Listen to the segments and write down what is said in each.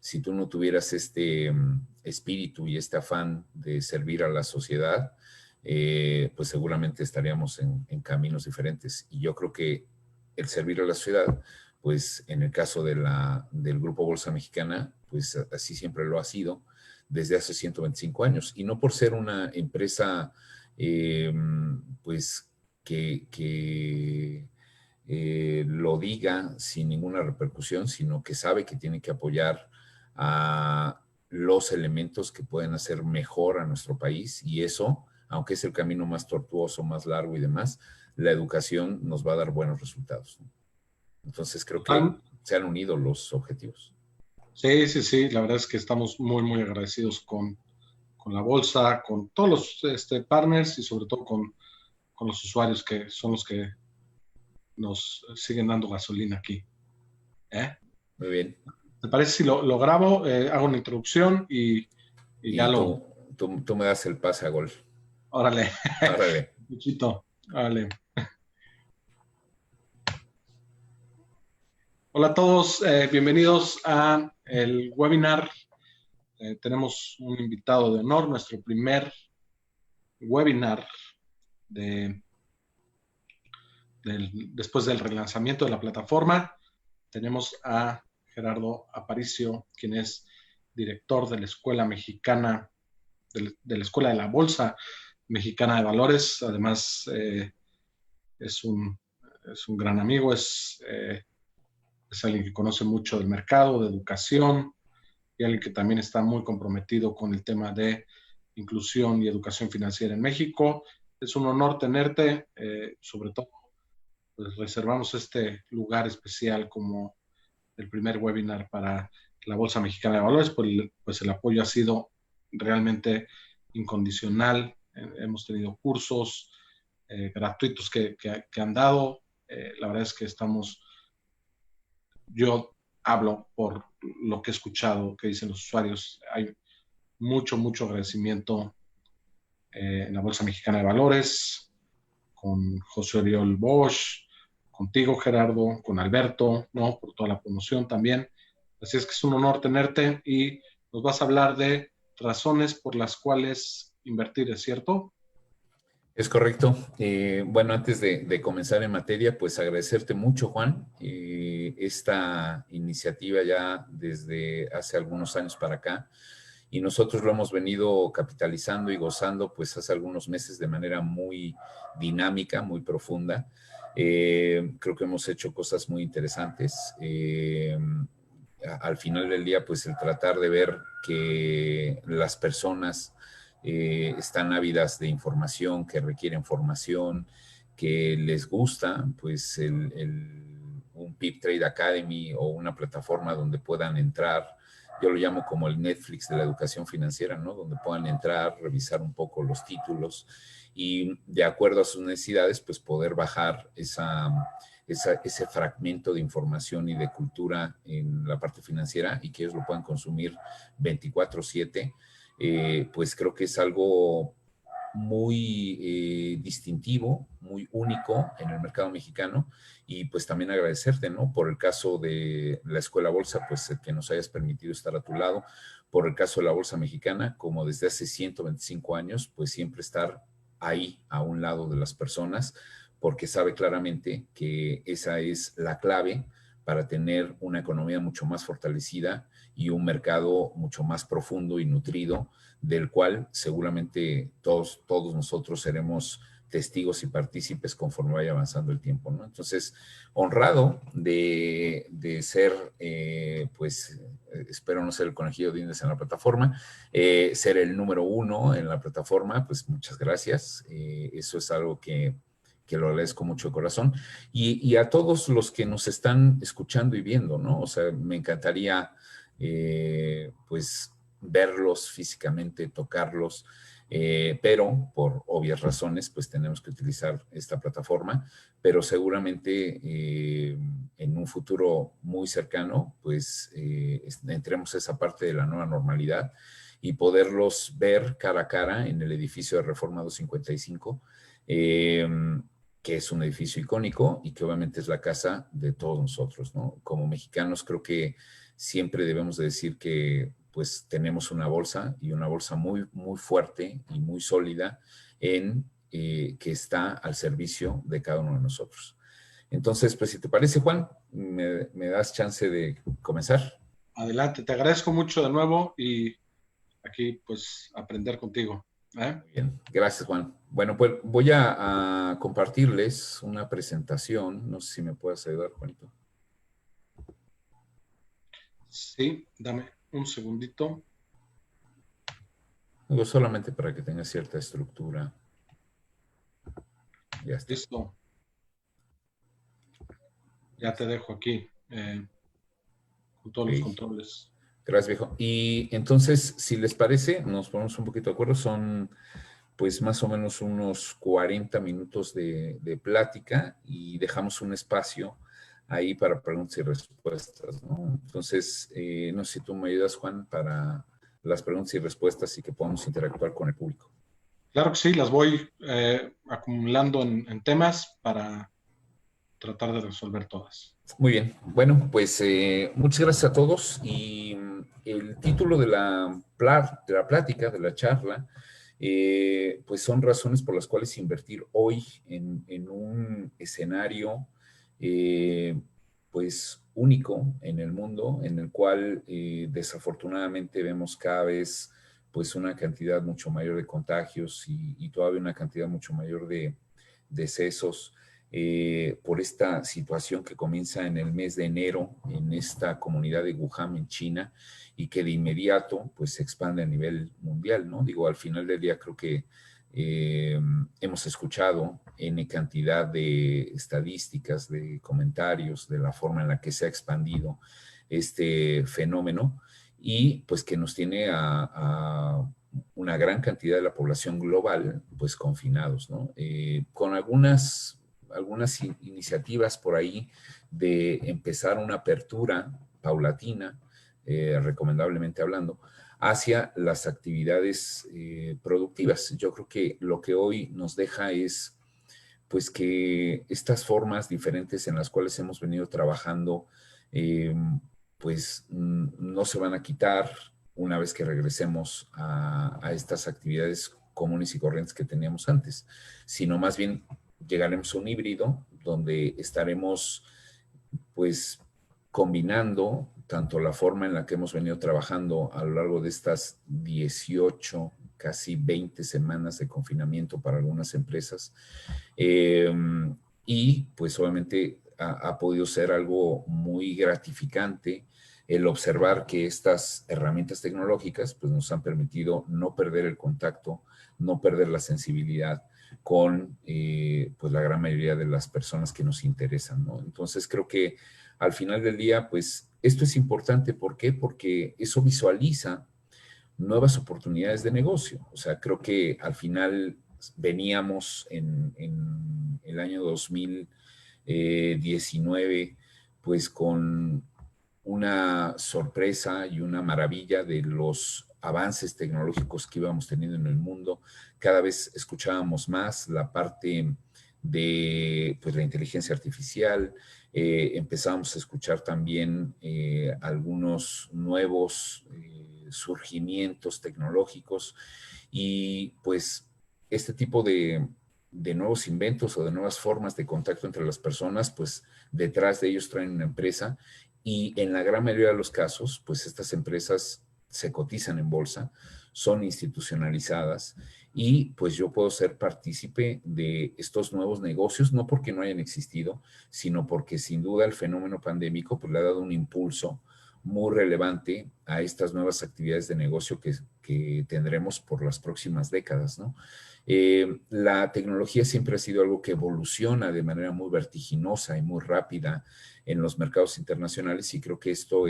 si tú no tuvieras este espíritu y este afán de servir a la sociedad, pues seguramente estaríamos en caminos diferentes. Y yo creo que el servir a la sociedad, pues en el caso del Grupo Bolsa Mexicana, pues así siempre lo ha sido desde hace 125 años. Y no por ser una empresa, pues que lo diga sin ninguna repercusión, sino que sabe que tiene que apoyar a los elementos que pueden hacer mejor a nuestro país, y eso, aunque es el camino más tortuoso, más largo y demás, la educación nos va a dar buenos resultados, ¿no? Entonces creo que se han unido los objetivos. Sí, sí, sí, la verdad es que estamos muy, muy agradecidos con la bolsa, con todos los partners y sobre todo con los usuarios que son los que nos siguen dando gasolina aquí. ¿Eh? Muy bien. ¿Te parece si lo grabo? Hago una introducción y ya Y lo... tú me das el pase a gol. Órale, Órale. Luchito, órale. Hola a todos, bienvenidos a el webinar. Tenemos un invitado de honor, nuestro primer webinar después del relanzamiento de la plataforma. Tenemos a Gerardo Aparicio, quien es director de la Escuela Mexicana, de la Escuela de la Bolsa Mexicana de Valores. Además, es un gran amigo, es alguien que conoce mucho del mercado, de educación, y alguien que también está muy comprometido con el tema de inclusión y educación financiera en México. Es un honor tenerte, sobre todo, pues reservamos este lugar especial como el primer webinar para la Bolsa Mexicana de Valores, pues el apoyo ha sido realmente incondicional. Hemos tenido cursos gratuitos que han dado. La verdad es que yo hablo por lo que he escuchado que dicen los usuarios. Hay mucho, mucho agradecimiento en la Bolsa Mexicana de Valores, con José Oriol Bosch, contigo, Gerardo, con Alberto, ¿no? Por toda la promoción también. Así es que es un honor tenerte y nos vas a hablar de razones por las cuales invertir, ¿es cierto? Es correcto. Bueno, antes de comenzar en materia, pues agradecerte mucho, Juan, esta iniciativa ya desde hace algunos años para acá, y nosotros lo hemos venido capitalizando y gozando pues hace algunos meses de manera muy dinámica, muy profunda. Creo que hemos hecho cosas muy interesantes. Al final del día, pues el tratar de ver que las personas están ávidas de información, que requieren formación, que les gusta, pues un Pip Trade Academy o una plataforma donde puedan entrar. Yo lo llamo como el Netflix de la educación financiera, ¿no? Donde puedan entrar, revisar un poco los títulos y de acuerdo a sus necesidades, pues poder bajar ese fragmento de información y de cultura en la parte financiera y que ellos lo puedan consumir 24/7. Pues creo que es algo muy distintivo, muy único en el mercado mexicano, y pues también agradecerte, ¿no? Por el caso de la Escuela Bolsa, pues que nos hayas permitido estar a tu lado, por el caso de la Bolsa Mexicana, como desde hace 125 años, pues siempre estar ahí a un lado de las personas, porque sabe claramente que esa es la clave para tener una economía mucho más fortalecida y un mercado mucho más profundo y nutrido, del cual seguramente todos nosotros seremos testigos y partícipes conforme vaya avanzando el tiempo, ¿no? Entonces, honrado de ser, pues, espero no ser el conejillo de indias en la plataforma, ser el número 1 en la plataforma, pues muchas gracias. Eso es algo que lo agradezco mucho de corazón. Y a todos los que nos están escuchando y viendo, ¿no? O sea, me encantaría, pues, verlos físicamente, tocarlos, pero por obvias razones, pues tenemos que utilizar esta plataforma, pero seguramente en un futuro muy cercano, pues entremos a esa parte de la nueva normalidad y poderlos ver cara a cara en el edificio de Reforma 255, que es un edificio icónico y que obviamente es la casa de todos nosotros, ¿no? Como mexicanos creo que siempre debemos de decir que pues tenemos una bolsa y una bolsa muy, muy fuerte y muy sólida que está al servicio de cada uno de nosotros. Entonces, pues si te parece, Juan, me das chance de comenzar. Adelante, te agradezco mucho de nuevo y aquí pues aprender contigo. Muy bien, gracias, Juan. Bueno, pues voy a compartirles una presentación. No sé si me puedes ayudar, Juanito. Sí, dame un segundito. Digo, solamente para que tenga cierta estructura. Ya está. Listo. Ya te dejo aquí con todos los Ok. controles. Gracias, viejo. Y entonces, si les parece, nos ponemos un poquito de acuerdo. Son pues más o menos unos 40 minutos de plática y dejamos un espacio ahí para preguntas y respuestas, ¿no? Entonces, no sé si tú me ayudas, Juan, para las preguntas y respuestas y que podamos interactuar con el público. Claro que sí, las voy acumulando en temas para tratar de resolver todas. Muy bien. Bueno, pues muchas gracias a todos y el título de la plática, de la charla, pues son razones por las cuales invertir hoy en un escenario pues único en el mundo, en el cual desafortunadamente vemos cada vez pues una cantidad mucho mayor de contagios y todavía una cantidad mucho mayor de decesos por esta situación que comienza en el mes de enero en esta comunidad de Wuhan en China y que de inmediato pues se expande a nivel mundial, ¿no? Digo, al final del día creo que hemos escuchado N cantidad de estadísticas, de comentarios, de la forma en la que se ha expandido este fenómeno y pues que nos tiene a una gran cantidad de la población global pues confinados, ¿no? Con algunas iniciativas por ahí de empezar una apertura paulatina, recomendablemente hablando, hacia las actividades productivas. Yo creo que lo que hoy nos deja es pues que estas formas diferentes en las cuales hemos venido trabajando pues no se van a quitar una vez que regresemos a estas actividades comunes y corrientes que teníamos antes, sino más bien llegaremos a un híbrido donde estaremos pues combinando tanto la forma en la que hemos venido trabajando a lo largo de estas 18, casi 20 semanas de confinamiento para algunas empresas, y pues obviamente ha podido ser algo muy gratificante el observar que estas herramientas tecnológicas pues nos han permitido no perder el contacto, no perder la sensibilidad con pues la gran mayoría de las personas que nos interesan, ¿no? Entonces creo que al final del día pues esto es importante. ¿Por qué? Porque eso visualiza nuevas oportunidades de negocio. O sea, creo que al final veníamos en el año 2019 pues con una sorpresa y una maravilla de los avances tecnológicos que íbamos teniendo en el mundo. Cada vez escuchábamos más la parte de pues, la inteligencia artificial. Empezábamos a escuchar también algunos nuevos surgimientos tecnológicos y pues este tipo de nuevos inventos o de nuevas formas de contacto entre las personas, pues detrás de ellos traen una empresa y en la gran mayoría de los casos, pues estas empresas se cotizan en bolsa, son institucionalizadas y pues yo puedo ser partícipe de estos nuevos negocios, no porque no hayan existido, sino porque sin duda el fenómeno pandémico pues le ha dado un impulso muy relevante a estas nuevas actividades de negocio que tendremos por las próximas décadas, ¿no? La tecnología siempre ha sido algo que evoluciona de manera muy vertiginosa y muy rápida en los mercados internacionales y creo que esto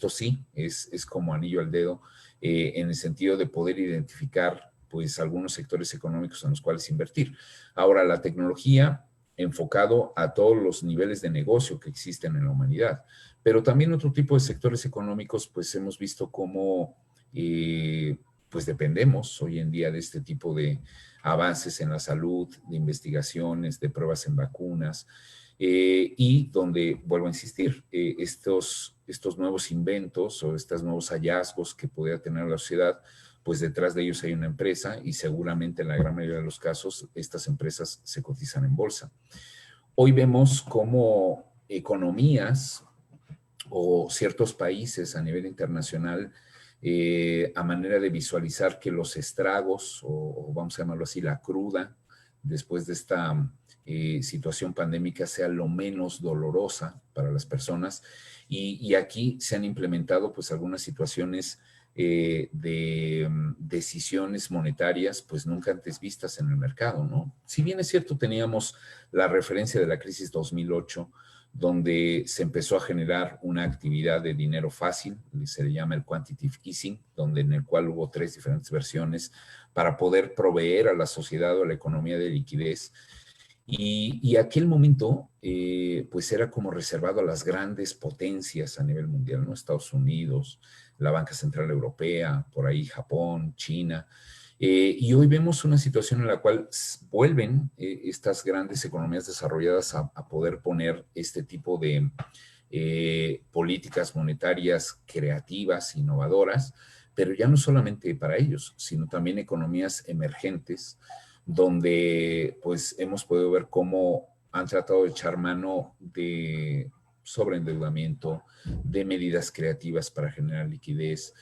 sí es como anillo al dedo en el sentido de poder identificar pues algunos sectores económicos en los cuales invertir. Ahora, la tecnología enfocado a todos los niveles de negocio que existen en la humanidad, pero también otro tipo de sectores económicos, pues hemos visto cómo pues dependemos hoy en día de este tipo de avances en la salud, de investigaciones, de pruebas en vacunas, y donde, vuelvo a insistir, estos nuevos inventos o estos nuevos hallazgos que pudiera tener la sociedad, pues detrás de ellos hay una empresa y seguramente en la gran mayoría de los casos estas empresas se cotizan en bolsa. Hoy vemos cómo economías o ciertos países a nivel internacional, a manera de visualizar que los estragos, o vamos a llamarlo así, la cruda, después de esta situación pandémica sea lo menos dolorosa para las personas. Y aquí se han implementado pues algunas situaciones de decisiones monetarias pues nunca antes vistas en el mercado, ¿no? Si bien es cierto, teníamos la referencia de la crisis 2008, donde se empezó a generar una actividad de dinero fácil, se le llama el quantitative easing, donde en el cual hubo 3 diferentes versiones para poder proveer a la sociedad o a la economía de liquidez. Y aquel momento, pues era como reservado a las grandes potencias a nivel mundial, ¿no? Estados Unidos, la Banca Central Europea, por ahí Japón, China. Y hoy vemos una situación en la cual vuelven estas grandes economías desarrolladas a poder poner este tipo de políticas monetarias creativas, innovadoras, pero ya no solamente para ellos, sino también economías emergentes, donde pues hemos podido ver cómo han tratado de echar mano de sobreendeudamiento, de medidas creativas para generar liquidez,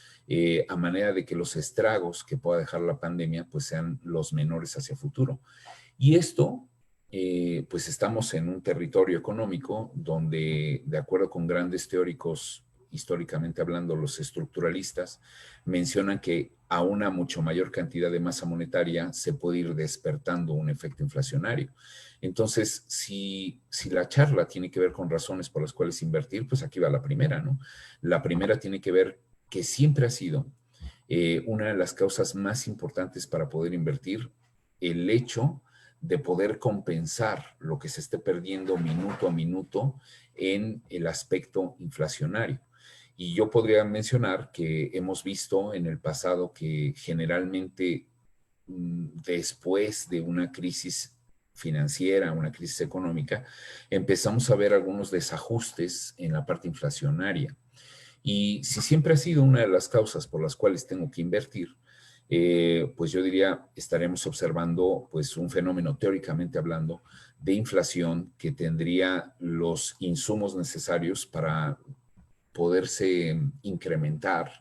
a manera de que los estragos que pueda dejar la pandemia pues sean los menores hacia futuro. Y esto, pues estamos en un territorio económico donde, de acuerdo con grandes teóricos, históricamente hablando, los estructuralistas, mencionan que a una mucho mayor cantidad de masa monetaria se puede ir despertando un efecto inflacionario. Entonces, si la charla tiene que ver con razones por las cuales invertir, pues aquí va la primera, ¿no? La primera tiene que ver que siempre ha sido una de las causas más importantes para poder invertir, el hecho de poder compensar lo que se esté perdiendo minuto a minuto en el aspecto inflacionario. Y yo podría mencionar que hemos visto en el pasado que generalmente después de una crisis financiera, una crisis económica, empezamos a ver algunos desajustes en la parte inflacionaria. Y si siempre ha sido una de las causas por las cuales tengo que invertir, pues yo diría, estaremos observando pues un fenómeno teóricamente hablando de inflación que tendría los insumos necesarios para poderse incrementar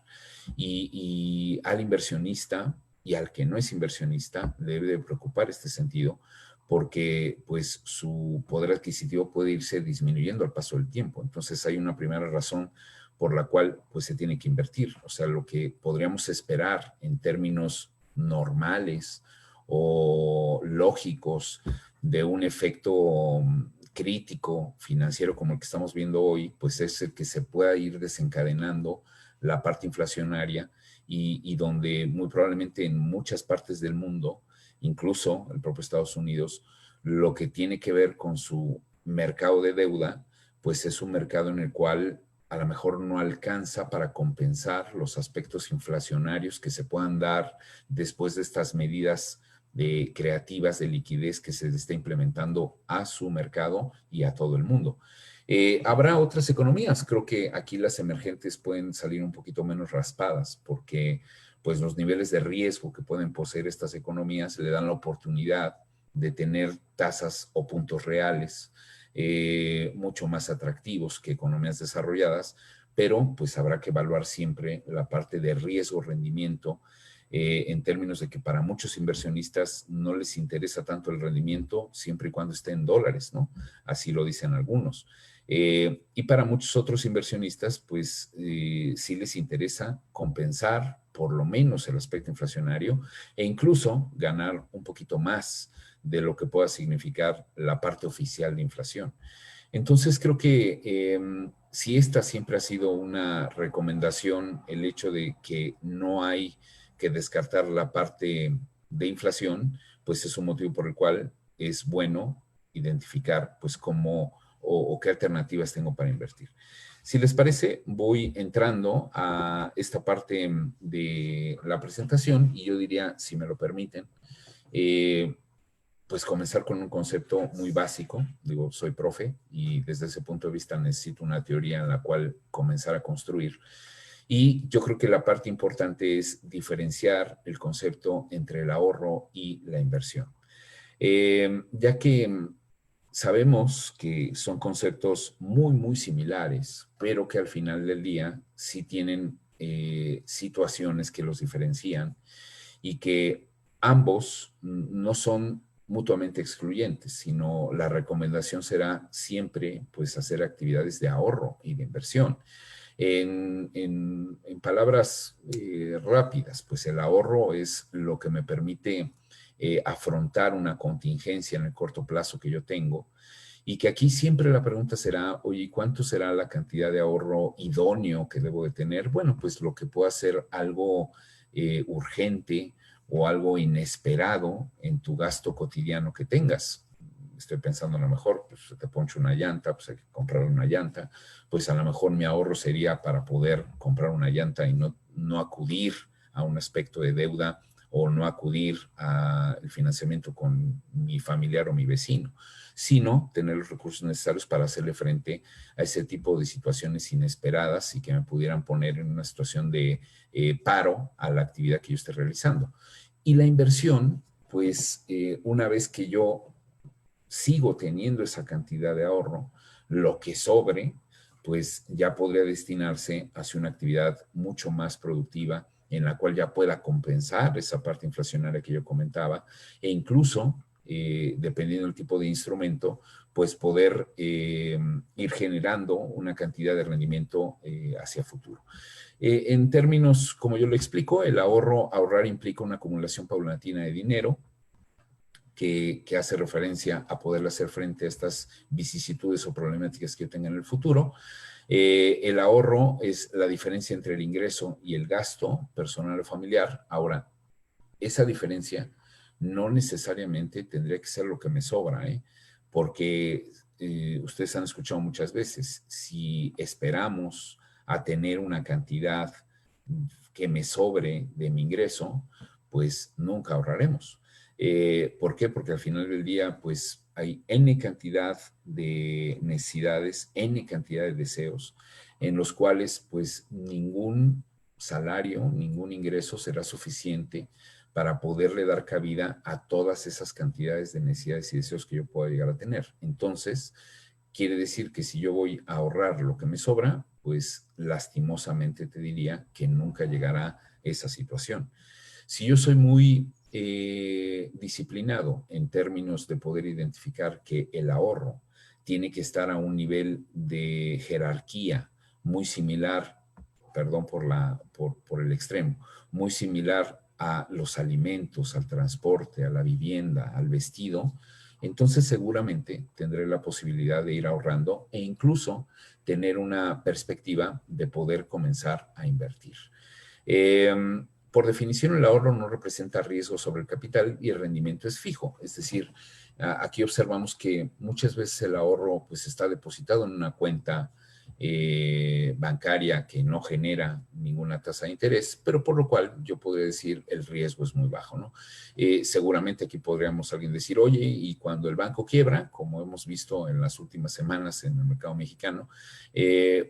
y al inversionista y al que no es inversionista le debe de preocupar este sentido porque pues su poder adquisitivo puede irse disminuyendo al paso del tiempo. Entonces hay una primera razón por la cual pues se tiene que invertir. O sea, lo que podríamos esperar en términos normales o lógicos de un efecto crítico financiero como el que estamos viendo hoy, pues es el que se pueda ir desencadenando la parte inflacionaria y donde muy probablemente en muchas partes del mundo, incluso el propio Estados Unidos, lo que tiene que ver con su mercado de deuda, pues es un mercado en el cual a lo mejor no alcanza para compensar los aspectos inflacionarios que se puedan dar después de estas medidas creativas de liquidez que se está implementando a su mercado y a todo el mundo. Habrá otras economías, creo que aquí las emergentes pueden salir un poquito menos raspadas porque pues los niveles de riesgo que pueden poseer estas economías le dan la oportunidad de tener tasas o puntos reales mucho más atractivos que economías desarrolladas, pero pues habrá que evaluar siempre la parte de riesgo-rendimiento en términos de que para muchos inversionistas no les interesa tanto el rendimiento siempre y cuando esté en dólares, ¿no? Así lo dicen algunos. Y para muchos otros inversionistas, pues sí les interesa compensar por lo menos el aspecto inflacionario e incluso ganar un poquito más de lo que pueda significar la parte oficial de inflación. Entonces creo que si esta siempre ha sido una recomendación, el hecho de que no hay que descartar la parte de inflación, pues es un motivo por el cual es bueno identificar pues cómo o qué alternativas tengo para invertir. Si les parece, voy entrando a esta parte de la presentación y yo diría, si me lo permiten, pues comenzar con un concepto muy básico. Digo, soy profe y desde ese punto de vista necesito una teoría en la cual comenzar a construir. Y yo creo que la parte importante es diferenciar el concepto entre el ahorro y la inversión. Ya que sabemos que son conceptos muy, muy similares, pero que al final del día sí tienen situaciones que los diferencian y que ambos no son mutuamente excluyentes, sino la recomendación será siempre pues hacer actividades de ahorro y de inversión. En palabras rápidas, pues el ahorro es lo que me permite afrontar una contingencia en el corto plazo que yo tengo. Y que aquí siempre la pregunta será, oye, ¿cuánto será la cantidad de ahorro idóneo que debo de tener? Bueno, pues lo que pueda ser algo urgente o algo inesperado en tu gasto cotidiano que tengas. Estoy pensando a lo mejor, pues se te ponche una llanta, pues hay que comprar una llanta, pues a lo mejor mi ahorro sería para poder comprar una llanta y no acudir a un aspecto de deuda o no acudir al financiamiento con mi familiar o mi vecino, sino tener los recursos necesarios para hacerle frente a ese tipo de situaciones inesperadas y que me pudieran poner en una situación de paro a la actividad que yo esté realizando. Y la inversión, pues una vez que yo sigo teniendo esa cantidad de ahorro, lo que sobre, pues ya podría destinarse hacia una actividad mucho más productiva en la cual ya pueda compensar esa parte inflacionaria que yo comentaba e incluso, dependiendo del tipo de instrumento, pues poder ir generando una cantidad de rendimiento hacia futuro. En términos, como yo lo explico, el ahorrar implica una acumulación paulatina de dinero, que hace referencia a poder hacer frente a estas vicisitudes o problemáticas que yo tenga en el futuro. El ahorro es la diferencia entre el ingreso y el gasto personal o familiar. Ahora, esa diferencia no necesariamente tendría que ser lo que me sobra, ¿eh? Porque ustedes han escuchado muchas veces, si esperamos a tener una cantidad que me sobre de mi ingreso, pues nunca ahorraremos. ¿Por qué? Porque al final del día, pues hay N cantidad de necesidades, N cantidad de deseos, en los cuales pues ningún salario, ningún ingreso será suficiente para poderle dar cabida a todas esas cantidades de necesidades y deseos que yo pueda llegar a tener. Entonces, quiere decir que si yo voy a ahorrar lo que me sobra, pues lastimosamente te diría que nunca llegará esa situación. Si yo soy muy disciplinado en términos de poder identificar que el ahorro tiene que estar a un nivel de jerarquía muy similar, perdón por el extremo, muy similar a los alimentos, al transporte, a la vivienda, al vestido, entonces seguramente tendré la posibilidad de ir ahorrando e incluso tener una perspectiva de poder comenzar a invertir. Eh, por definición, el ahorro no representa riesgo sobre el capital y el rendimiento es fijo. Es decir, aquí observamos que muchas veces el ahorro pues, está depositado en una cuenta bancaria que no genera ninguna tasa de interés, pero por lo cual yo podría decir el riesgo es muy bajo, ¿no? Seguramente aquí podríamos alguien decir, oye, y cuando el banco quiebra, como hemos visto en las últimas semanas en el mercado mexicano,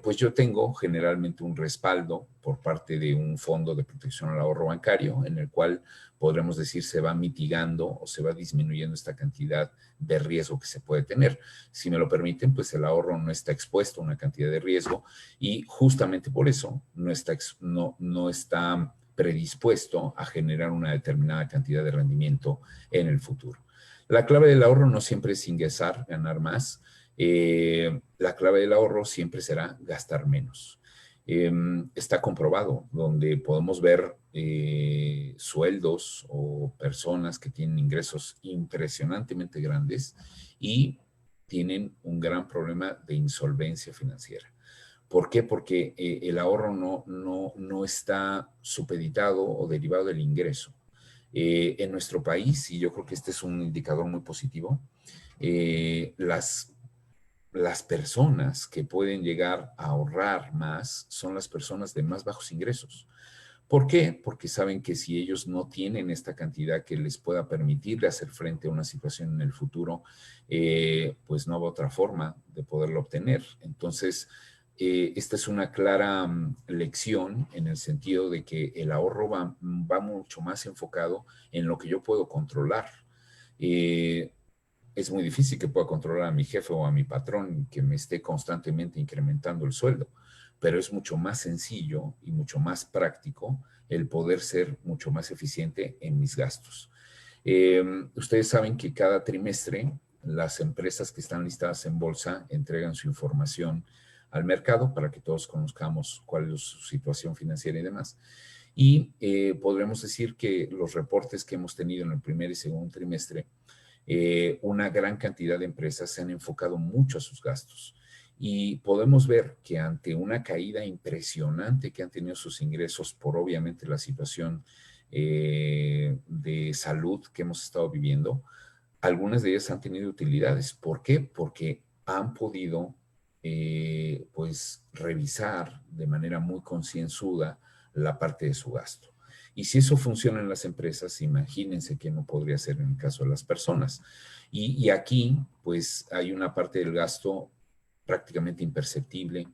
pues yo tengo generalmente un respaldo por parte de un fondo de protección al ahorro bancario en el cual podremos decir se va mitigando o se va disminuyendo esta cantidad de riesgo que se puede tener. Si me lo permiten, pues el ahorro no está expuesto a una cantidad de riesgo y justamente por eso no está predispuesto a generar una determinada cantidad de rendimiento en el futuro. La clave del ahorro no siempre es ingresar, ganar más. La clave del ahorro siempre será gastar menos. Está comprobado, donde podemos ver sueldos o personas que tienen ingresos impresionantemente grandes y tienen un gran problema de insolvencia financiera. ¿Por qué? Porque el ahorro no está supeditado o derivado del ingreso. En nuestro país, y yo creo que este es un indicador muy positivo, las personas que pueden llegar a ahorrar más son las personas de más bajos ingresos. ¿Por qué? Porque saben que si ellos no tienen esta cantidad que les pueda permitir hacer frente a una situación en el futuro, pues no habrá otra forma de poderlo obtener. Entonces, esta es una clara lección en el sentido de que el ahorro va mucho más enfocado en lo que yo puedo controlar. Eh, es muy difícil que pueda controlar a mi jefe o a mi patrón que me esté constantemente incrementando el sueldo, pero es mucho más sencillo y mucho más práctico el poder ser mucho más eficiente en mis gastos. Ustedes saben que cada trimestre las empresas que están listadas en bolsa entregan su información al mercado para que todos conozcamos cuál es su situación financiera y demás. Y podremos decir que los reportes que hemos tenido en el primer y segundo trimestre, una gran cantidad de empresas se han enfocado mucho a sus gastos. Y podemos ver que ante una caída impresionante que han tenido sus ingresos por obviamente la situación de salud que hemos estado viviendo, algunas de ellas han tenido utilidades. ¿Por qué? Porque han podido pues revisar de manera muy concienzuda la parte de su gasto. Y si eso funciona en las empresas, imagínense que no podría ser en el caso de las personas. Y aquí, pues, hay una parte del gasto prácticamente imperceptible,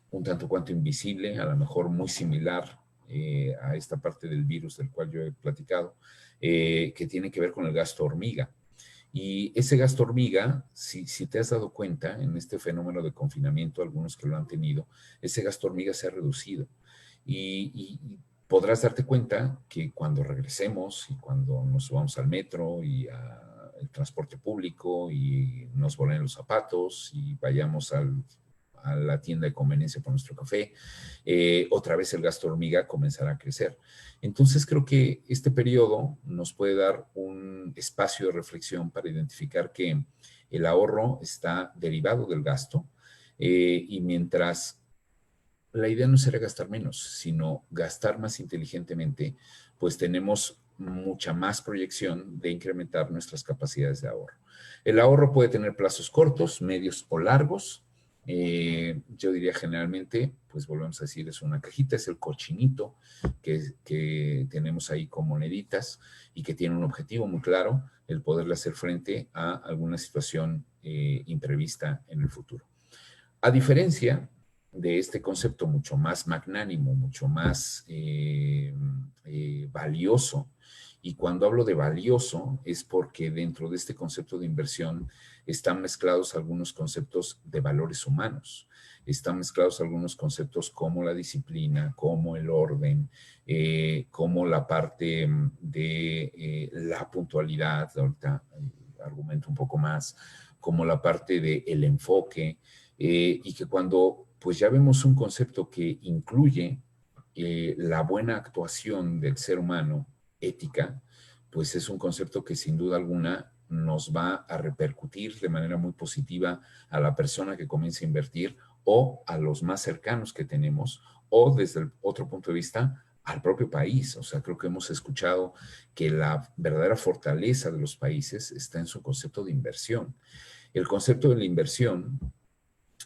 un tanto cuanto invisible, a lo mejor muy similar a esta parte del virus del cual yo he platicado, que tiene que ver con el gasto hormiga. Y ese gasto hormiga, si te has dado cuenta en este fenómeno de confinamiento, algunos que lo han tenido, ese gasto hormiga se ha reducido. Y podrás darte cuenta que cuando regresemos y cuando nos subamos al metro y al transporte público y nos volen los zapatos y vayamos a la tienda de conveniencia por nuestro café, otra vez el gasto hormiga comenzará a crecer. Entonces creo que este periodo nos puede dar un espacio de reflexión para identificar que el ahorro está derivado del gasto y mientras la idea no será gastar menos, sino gastar más inteligentemente, pues tenemos mucha más proyección de incrementar nuestras capacidades de ahorro. El ahorro puede tener plazos cortos, medios o largos. Yo diría generalmente, pues volvemos a decir, es una cajita, es el cochinito que tenemos ahí con moneditas y que tiene un objetivo muy claro, el poderle hacer frente a alguna situación imprevista en el futuro. A diferencia de este concepto mucho más magnánimo, mucho más valioso, y cuando hablo de valioso es porque dentro de este concepto de inversión están mezclados algunos conceptos de valores humanos, están mezclados algunos conceptos como la disciplina, como el orden, como la parte de la puntualidad, ahorita argumento un poco más, como la parte del enfoque, y que cuando pues ya vemos un concepto que incluye la buena actuación del ser humano, ética, pues es un concepto que sin duda alguna nos va a repercutir de manera muy positiva a la persona que comienza a invertir o a los más cercanos que tenemos o desde el otro punto de vista al propio país. O sea, creo que hemos escuchado que la verdadera fortaleza de los países está en su concepto de inversión. El concepto de la inversión,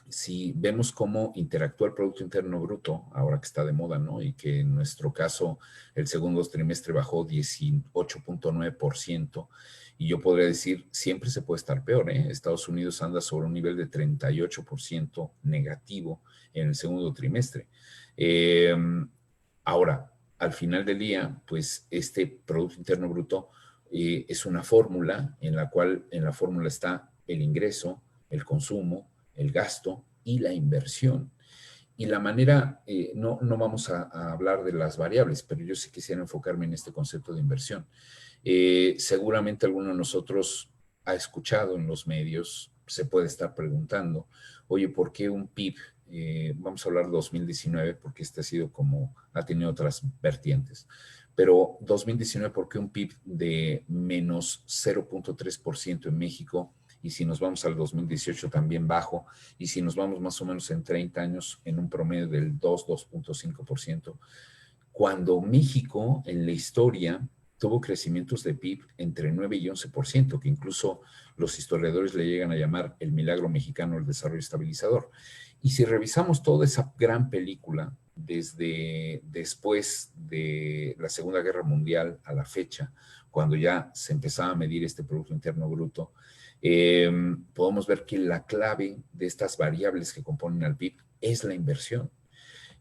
si vemos cómo interactúa el Producto Interno Bruto, ahora que está de moda, ¿no? Y que en nuestro caso el segundo trimestre bajó 18.9%, y yo podría decir, siempre se puede estar peor, ¿eh? Estados Unidos anda sobre un nivel de 38% negativo en el segundo trimestre. Eh, Ahora, al final del día, pues este Producto Interno Bruto es una fórmula en la cual en la fórmula está el ingreso, el consumo, el gasto y la inversión. Y la manera, no vamos a hablar de las variables, pero yo sí quisiera enfocarme en este concepto de inversión. Seguramente alguno de nosotros ha escuchado en los medios, se puede estar preguntando, oye, ¿por qué un PIB? Vamos a hablar de 2019 porque este ha sido como, ha tenido otras vertientes. Pero 2019, ¿por qué un PIB de menos 0.3% en México? Y si nos vamos al 2018 también bajo, y si nos vamos más o menos en 30 años en un promedio del 2.5%, cuando México en la historia tuvo crecimientos de PIB entre 9 y 11%, que incluso los historiadores le llegan a llamar el milagro mexicano del desarrollo estabilizador. Y si revisamos toda esa gran película, desde después de la Segunda Guerra Mundial a la fecha, cuando ya se empezaba a medir este Producto Interno Bruto, podemos ver que la clave de estas variables que componen al PIB es la inversión.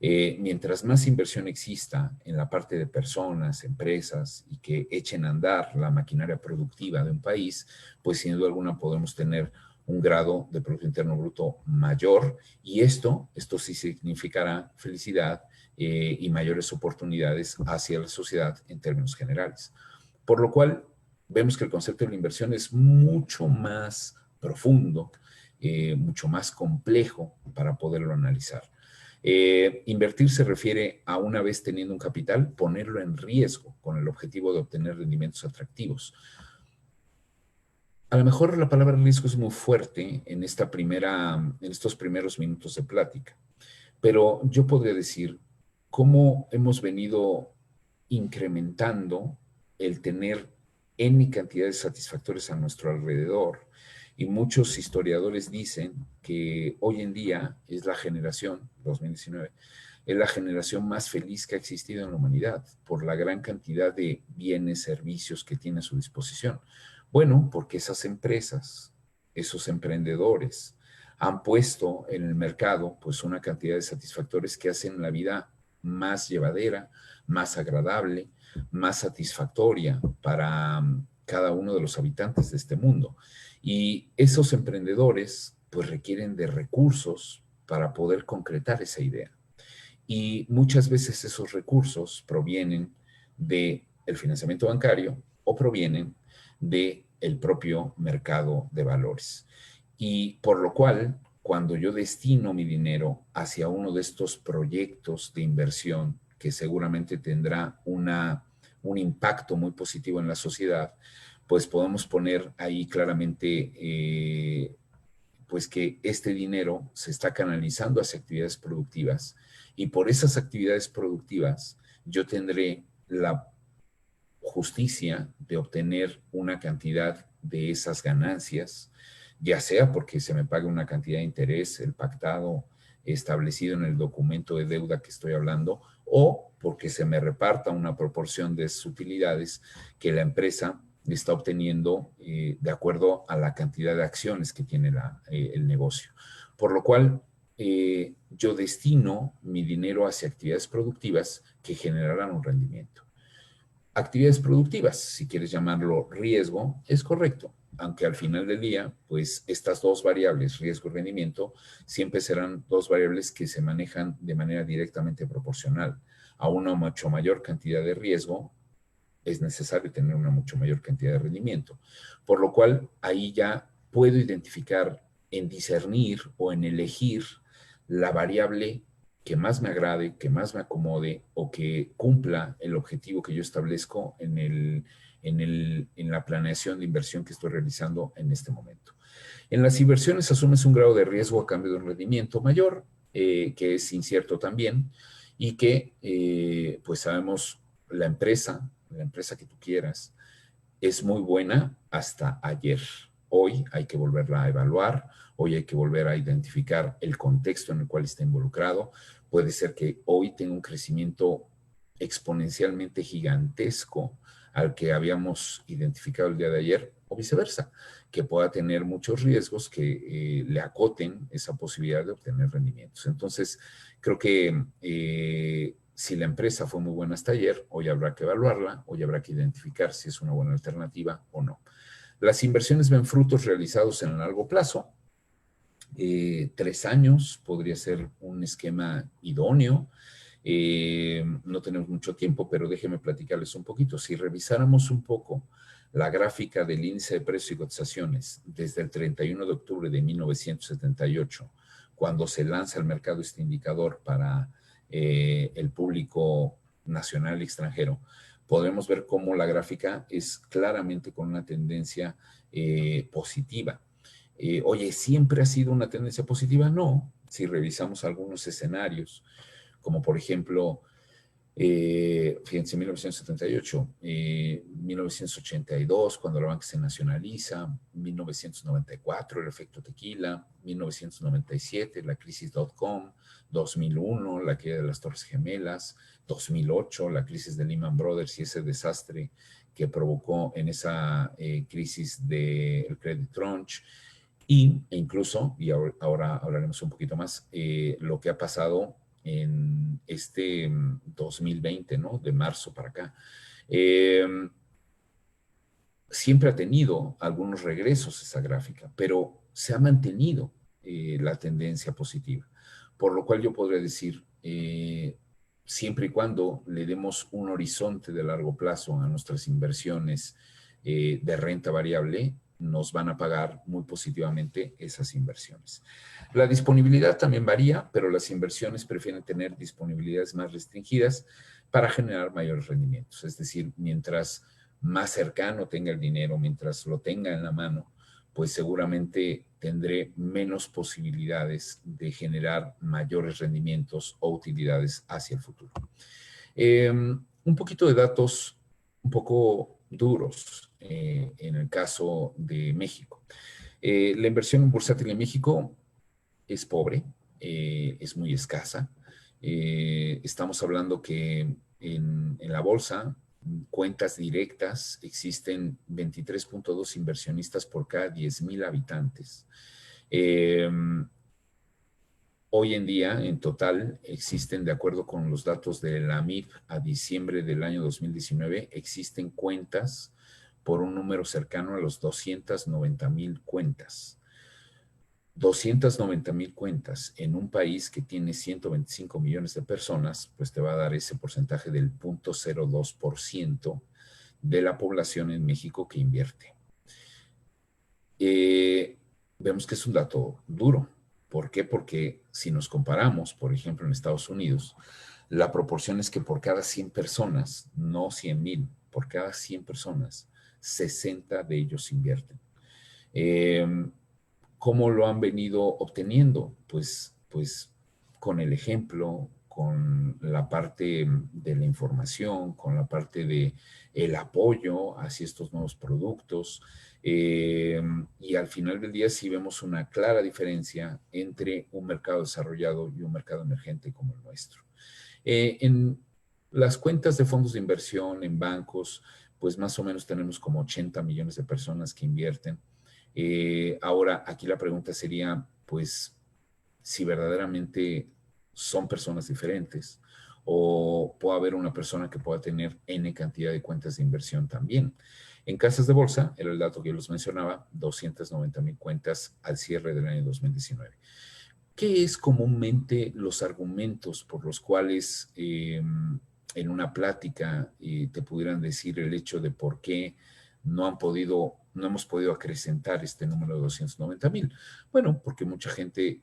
Mientras más inversión exista en la parte de personas, empresas y que echen a andar la maquinaria productiva de un país, pues sin duda alguna podemos tener un grado de Producto Interno Bruto mayor y esto sí significará felicidad y mayores oportunidades hacia la sociedad en términos generales. Por lo cual, vemos que el concepto de la inversión es mucho más profundo, mucho más complejo para poderlo analizar. Invertir se refiere a, una vez teniendo un capital, ponerlo en riesgo con el objetivo de obtener rendimientos atractivos. A lo mejor la palabra riesgo es muy fuerte en estos primeros minutos de plática, pero yo podría decir cómo hemos venido incrementando el tener N cantidades satisfactorias a nuestro alrededor. Y muchos historiadores dicen que hoy en día es la generación, 2019, es la generación más feliz que ha existido en la humanidad por la gran cantidad de bienes, servicios que tiene a su disposición. Bueno, porque esas empresas, esos emprendedores, han puesto en el mercado pues una cantidad de satisfactores que hacen la vida más llevadera, más agradable, más satisfactoria para cada uno de los habitantes de este mundo. Y esos emprendedores pues requieren de recursos para poder concretar esa idea. Y muchas veces esos recursos provienen del financiamiento bancario o provienen del propio mercado de valores. Y por lo cual, cuando yo destino mi dinero hacia uno de estos proyectos de inversión que seguramente tendrá un impacto muy positivo en la sociedad, pues podemos poner ahí claramente pues que este dinero se está canalizando hacia actividades productivas y por esas actividades productivas yo tendré la justicia de obtener una cantidad de esas ganancias, ya sea porque se me pague una cantidad de interés, el pactado establecido en el documento de deuda que estoy hablando, o porque se me reparta una proporción de esas utilidades que la empresa está obteniendo de acuerdo a la cantidad de acciones que tiene el negocio. Por lo cual, yo destino mi dinero hacia actividades productivas que generarán un rendimiento. Actividades productivas, si quieres llamarlo riesgo, es correcto, aunque al final del día, pues estas dos variables, riesgo y rendimiento, siempre serán dos variables que se manejan de manera directamente proporcional. A una mucho mayor cantidad de riesgo, es necesario tener una mucho mayor cantidad de rendimiento. Por lo cual, ahí ya puedo identificar en discernir o en elegir la variable que más me agrade, que más me acomode o que cumpla el objetivo que yo establezco en la planeación de inversión que estoy realizando en este momento. En las inversiones asumes un grado de riesgo a cambio de un rendimiento mayor, que es incierto también, y que pues sabemos la empresa que tú quieras, es muy buena hasta ayer. Hoy hay que volverla a evaluar, hoy hay que volver a identificar el contexto en el cual está involucrado. Puede ser que hoy tenga un crecimiento exponencialmente gigantesco al que habíamos identificado el día de ayer, o viceversa, que pueda tener muchos riesgos que le acoten esa posibilidad de obtener rendimientos. Entonces, creo que si la empresa fue muy buena hasta ayer, hoy habrá que evaluarla, hoy habrá que identificar si es una buena alternativa o no. Las inversiones ven frutos realizados en el largo plazo. 3 años podría ser un esquema idóneo. No tenemos mucho tiempo, pero déjenme platicarles un poquito. Si revisáramos un poco la gráfica del índice de precios y cotizaciones desde el 31 de octubre de 1978, cuando se lanza al mercado este indicador para el público nacional y extranjero, podremos ver cómo la gráfica es claramente con una tendencia positiva. Oye, ¿siempre ha sido una tendencia positiva? No. Si revisamos algunos escenarios, como por ejemplo Fíjense, 1978, 1982, cuando la banca se nacionaliza, 1994, el efecto tequila, 1997, la crisis .com, 2001, la caída de las Torres Gemelas, 2008, la crisis de Lehman Brothers y ese desastre que provocó en esa crisis del credit crunch, e incluso, y ahora hablaremos un poquito más, lo que ha pasado en este 2020, ¿no? De marzo para acá. Eh, Siempre ha tenido algunos regresos esa gráfica, pero se ha mantenido la tendencia positiva. Por lo cual yo podría decir, siempre y cuando le demos un horizonte de largo plazo a nuestras inversiones de renta variable, nos van a pagar muy positivamente esas inversiones. La disponibilidad también varía, pero las inversiones prefieren tener disponibilidades más restringidas para generar mayores rendimientos. Es decir, mientras más cercano tenga el dinero, mientras lo tenga en la mano, pues seguramente tendré menos posibilidades de generar mayores rendimientos o utilidades hacia el futuro. Un poquito de datos un poco duros en el caso de México. La inversión bursátil en México es pobre, es muy escasa. Estamos hablando que en la bolsa, cuentas directas, existen 23.2 inversionistas por cada 10,000 habitantes. Eh, Hoy en día, en total, existen, de acuerdo con los datos de la AMIB a diciembre del año 2019, existen cuentas por un número cercano a los 290,000 cuentas. 290,000 cuentas en un país que tiene 125 millones de personas, pues te va a dar ese porcentaje del 0.02% de la población en México que invierte. Vemos que es un dato duro. ¿Por qué? Porque si nos comparamos, por ejemplo, en Estados Unidos, la proporción es que por cada 100 personas, no 100,000, por cada 100 personas, 60 de ellos invierten. ¿Cómo lo han venido obteniendo? Pues con el ejemplo, con la parte de la información, con la parte de el apoyo hacia estos nuevos productos. Y al final del día sí vemos una clara diferencia entre un mercado desarrollado y un mercado emergente como el nuestro. En las cuentas de fondos de inversión, en bancos, pues más o menos tenemos como 80 millones de personas que invierten. Ahora, aquí la pregunta sería, pues, si verdaderamente son personas diferentes o puede haber una persona que pueda tener N cantidad de cuentas de inversión también. En casas de bolsa, era el dato que yo les mencionaba, 290,000 cuentas al cierre del año 2019. ¿Qué es comúnmente los argumentos por los cuales en una plática te pudieran decir el hecho de por qué no hemos podido acrecentar este número de 290,000? Bueno, porque mucha gente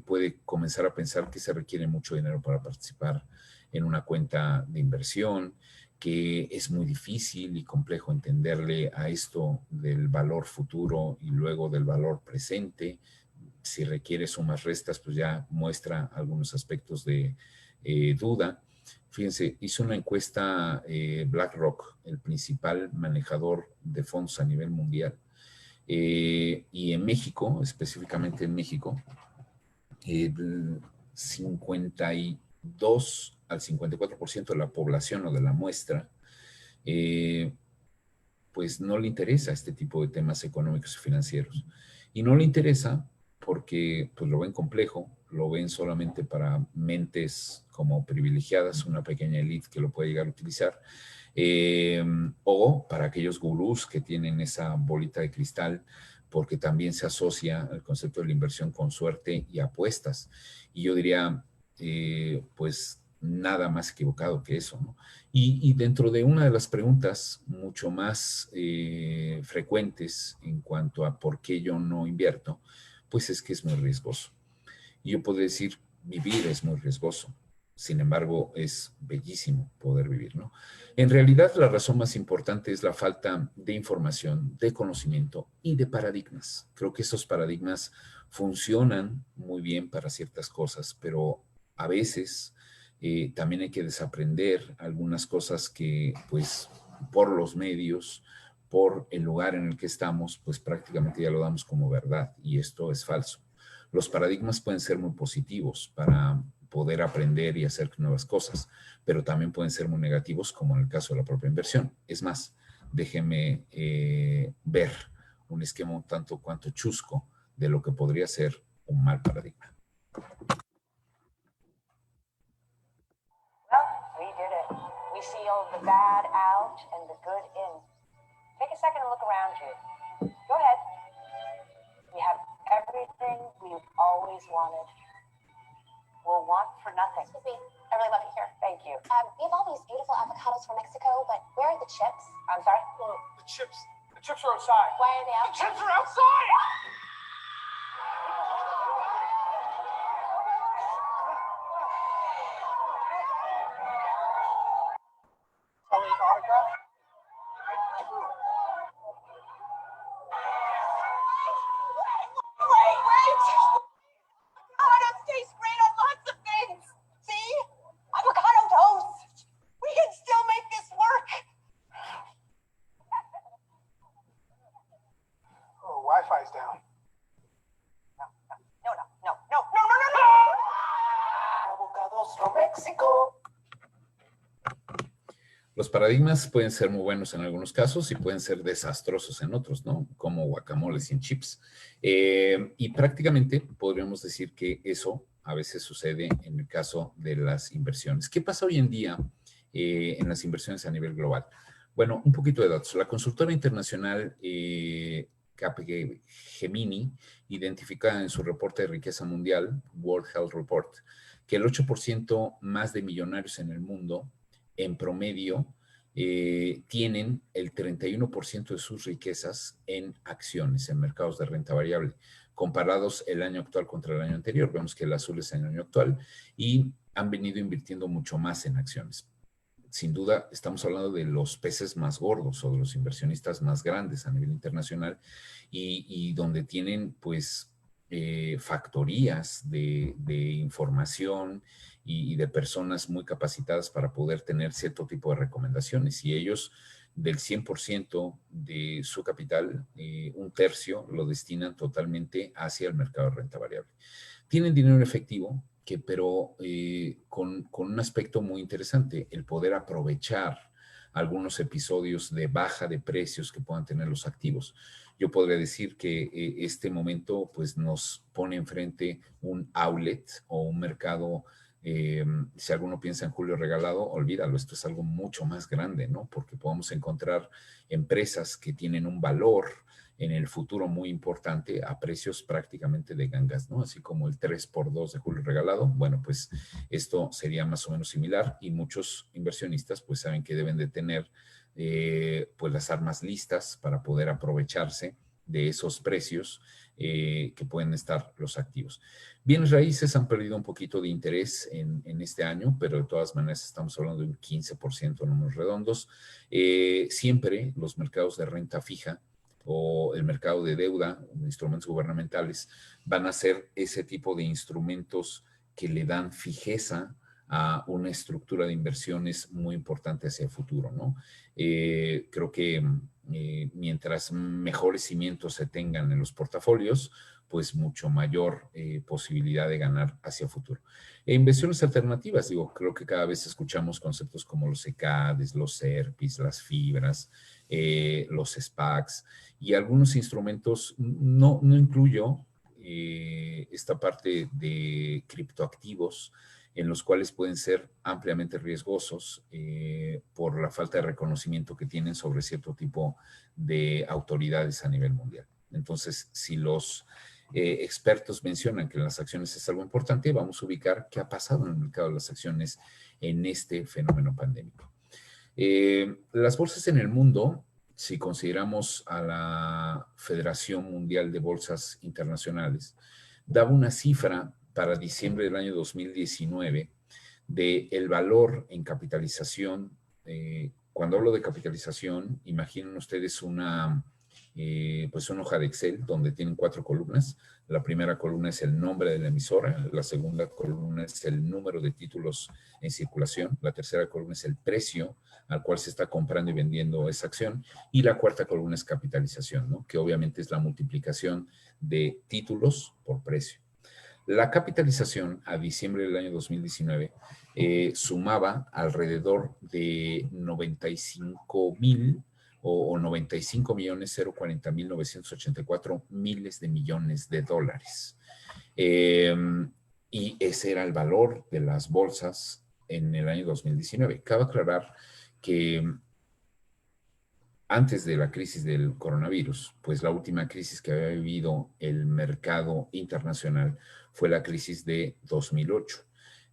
puede comenzar a pensar que se requiere mucho dinero para participar en una cuenta de inversión, que es muy difícil y complejo entenderle a esto del valor futuro y luego del valor presente. Si requiere sumas restas, pues ya muestra algunos aspectos de duda. Fíjense, hizo una encuesta BlackRock, el principal manejador de fondos a nivel mundial, y en México, específicamente en México, el 52 al 54% de la población o de la muestra, pues no le interesa este tipo de temas económicos y financieros. Y no le interesa porque pues lo ven complejo, lo ven solamente para mentes como privilegiadas, una pequeña elite que lo puede llegar a utilizar, o para aquellos gurús que tienen esa bolita de cristal, porque también se asocia el concepto de la inversión con suerte y apuestas. Y yo diría, pues nada más equivocado que eso, ¿no? Y dentro de una de las preguntas mucho más frecuentes en cuanto a por qué yo no invierto, pues es que es muy riesgoso. Y yo puedo decir, vivir es muy riesgoso. Sin embargo, es bellísimo poder vivir, ¿no? En realidad, la razón más importante es la falta de información, de conocimiento y de paradigmas. Creo que esos paradigmas funcionan muy bien para ciertas cosas, pero a veces También hay que desaprender algunas cosas que, pues, por los medios, por el lugar en el que estamos, pues prácticamente ya lo damos como verdad y esto es falso. Los paradigmas pueden ser muy positivos para poder aprender y hacer nuevas cosas, pero también pueden ser muy negativos como en el caso de la propia inversión. Es más, déjeme ver un esquema un tanto cuanto chusco de lo que podría ser un mal paradigma. Well, we did it. We sealed the bad out and the good in. Take a second and look around you. Go ahead. We have everything we've always wanted. We'll want for nothing. Excuse me. I really love it here. Thank you. We have all these beautiful avocados from Mexico, but where are the chips? I'm sorry? The chips are outside. Why are they The outside? chips are outside! Tony's autograph? Wait! Avocados taste great on lots of things. See? Avocado toast. We can still make this work. Oh, Wi-Fi's down. No. Avocados from Mexico. Los paradigmas pueden ser muy buenos en algunos casos y pueden ser desastrosos en otros, ¿no? Como guacamole sin chips. Y prácticamente podríamos decir que eso a veces sucede en el caso de las inversiones. ¿Qué pasa hoy en día en las inversiones a nivel global? Bueno, un poquito de datos. La consultora internacional Capgemini identifica en su reporte de riqueza mundial, World Health Report, que el 8% más de millonarios en el mundo en promedio tienen el 31% de sus riquezas en acciones, en mercados de renta variable. Comparados el año actual contra el año anterior, vemos que el azul es el año actual y han venido invirtiendo mucho más en acciones. Sin duda, estamos hablando de los peces más gordos o de los inversionistas más grandes a nivel internacional y donde tienen, pues, factorías de información y de personas muy capacitadas para poder tener cierto tipo de recomendaciones. Y ellos, del 100% de su capital, un tercio lo destinan totalmente hacia el mercado de renta variable. Tienen dinero en efectivo, pero con un aspecto muy interesante, el poder aprovechar algunos episodios de baja de precios que puedan tener los activos. Yo podría decir que este momento pues, nos pone enfrente un outlet o un mercado. Si alguno piensa en Julio Regalado, olvídalo, esto es algo mucho más grande, ¿no? Porque podemos encontrar empresas que tienen un valor en el futuro muy importante a precios prácticamente de gangas, ¿no? Así como el 3x2 de Julio Regalado. Bueno, pues esto sería más o menos similar y muchos inversionistas pues saben que deben de tener pues las armas listas para poder aprovecharse de esos precios que pueden estar los activos. Bienes raíces han perdido un poquito de interés en este año, pero de todas maneras estamos hablando de un 15% en números redondos. Siempre los mercados de renta fija o el mercado de deuda, instrumentos gubernamentales, van a ser ese tipo de instrumentos que le dan fijeza a una estructura de inversiones muy importante hacia el futuro, ¿no? Creo que mientras mejores cimientos se tengan en los portafolios, pues mucho mayor posibilidad de ganar hacia el futuro. Inversiones alternativas, digo, creo que cada vez escuchamos conceptos como los ECADs, los ERPIs, las fibras, los SPACs y algunos instrumentos, no incluyo esta parte de criptoactivos, en los cuales pueden ser ampliamente riesgosos por la falta de reconocimiento que tienen sobre cierto tipo de autoridades a nivel mundial. Entonces, si los expertos mencionan que las acciones es algo importante, vamos a ubicar qué ha pasado en el mercado de las acciones en este fenómeno pandémico. Las bolsas en el mundo, si consideramos a la Federación Mundial de Bolsas Internacionales, daba una cifra para diciembre del año 2019 del valor en capitalización. Cuando hablo de capitalización, imaginen ustedes una pues una hoja de Excel donde tienen 4 columnas. La primera columna es el nombre de la emisora, la segunda columna es el número de títulos en circulación, la tercera columna es el precio al cual se está comprando y vendiendo esa acción, y la cuarta columna es capitalización, ¿no? Que obviamente es la multiplicación de títulos por precio. La capitalización a diciembre del año 2019 sumaba alrededor de 95,000 o 95,040,984 miles de millones de dólares. Y ese era el valor de las bolsas en el año 2019. Cabe aclarar que antes de la crisis del coronavirus, pues la última crisis que había vivido el mercado internacional fue la crisis de 2008.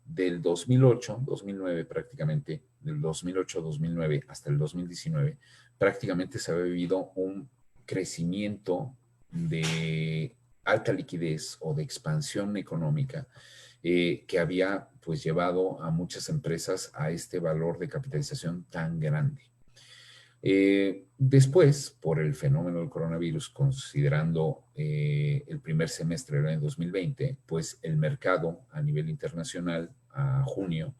Del 2008, 2009 prácticamente, del 2008 2009 hasta el 2019, prácticamente se había vivido un crecimiento de alta liquidez o de expansión económica que había pues llevado a muchas empresas a este valor de capitalización tan grande. Después, por el fenómeno del coronavirus, considerando el primer semestre del año 2020, pues el mercado a nivel internacional a junio